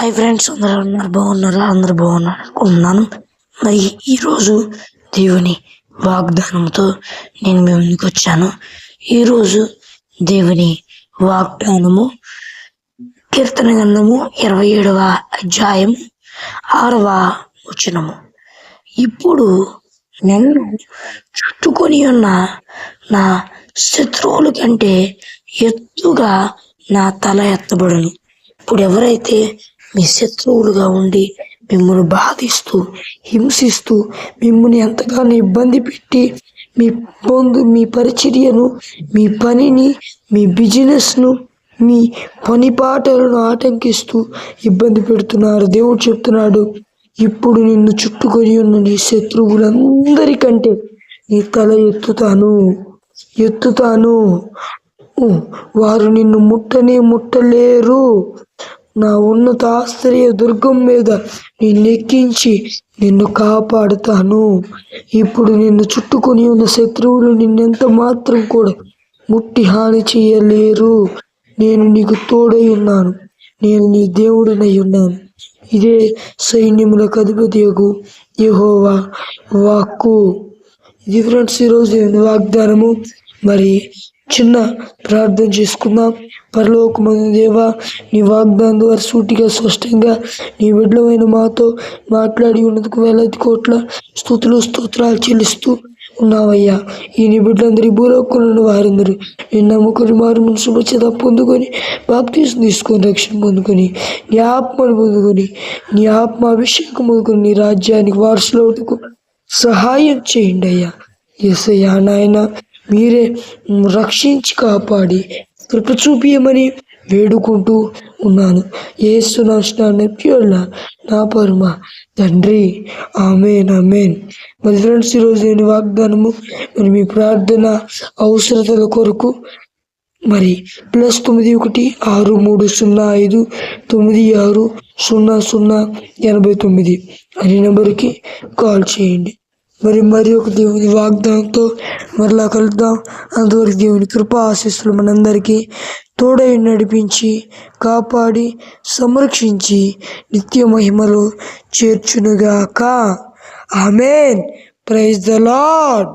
Hi friends, అందరూ ఉన్నారు బాగున్నారా? అందరు బాగున్నారు అనుకుంటున్నాను. మరి ఈరోజు దేవుని వాగ్దానంతో నేను మీ ముందుకు వచ్చాను. ఈరోజు దేవుని వాగ్దానము కీర్తన గ్రంథము 27వ అధ్యాయం 6వ వచనము. ఇప్పుడు నన్ను చుట్టుకొని ఉన్న నా శత్రువుల కంటే ఎత్తుగా నా తల ఎత్తబడును. ఇప్పుడు ఎవరైతే మీ శత్రువులుగా ఉండి మిమ్మల్ని బాధిస్తూ హింసిస్తూ మిమ్మల్ని ఎంతగానో ఇబ్బంది పెట్టి మీ పరిచర్యను, మీ పనిని, మీ బిజినెస్ను, మీ పని పాటలను ఆటంకిస్తూ ఇబ్బంది పెడుతున్నారు. దేవుడు చెప్తున్నాడు, ఇప్పుడు నిన్ను చుట్టుకొని ఉన్న నీ శత్రువులందరికంటే నీ తల ఎత్తుతాను. వారు నిన్ను ముట్టలేరు. నా ఉన్నత ఆశ్రయ దుర్గం మీద నిన్నెక్కించి నిన్ను కాపాడుతాను. ఇప్పుడు నిన్ను చుట్టుకొని ఉన్న శత్రువులు నిన్నెంత మాత్రం కూడా ముట్టి హాని చేయలేరు. నేను నీకు తోడై ఉన్నాను. నేను నీ దేవుడినై ఉన్నాను. ఇదే సైన్యములకు అధిపతియగు యెహోవా వాక్కు. ఇది ఫ్రెండ్స్ ఈరోజు వాగ్దానము. మరి చిన్న ప్రార్థన చేసుకుందాం. పరలోకమందు దేవా, నీ వాగ్దానం ద్వారా సూటిగా స్పష్టంగా నీ బిడ్డలమైన మాతో మాట్లాడి ఉన్నందుకు వేలాది కోట్ల స్తోత్రాలు చెల్లిస్తూ ఉన్నావయ్యా. ఈ నీ బిడ్డలందరూ ఈ భూలోకంలో వారందరూ నేను నమ్ముకొని మారు శుభచేత పొందుకొని బాప్తీసం తీసుకొని రక్షణ పొందుకొని నీ ఆత్మను పొందుకొని నీ ఆత్మ అభిషేకం పొందుకొని నీ రాజ్యానికి వారసులవుటకు సహాయం చేయండి అయ్యా. యేసయ్యా నాయన, మీరే రక్షించి కాపాడి కృప చూపియమని వేడుకుంటూ ఉన్నాను. యేసు నామమున ప్యూర్ల నా పరమ తండ్రి, ఆమేన్ ఆమేన్. మరి ఫ్రెండ్స్ ఈరోజు నేను వాగ్దానము మరి మీ ప్రార్థన అవసరతల కొరకు మరి +91 6305 96 00 89 అనే నెంబర్కి కాల్ చేయండి. మరి ఒక దేవుని వాగ్దానంతో మరలా కలుద్దాం. అంతవరకు దేవుని కృపా ఆశీస్సులు మనందరికీ తోడై నడిపించి కాపాడి సంరక్షించి నిత్య మహిమలో చేర్చునుగాక. ఆమేన్. Praise the lord.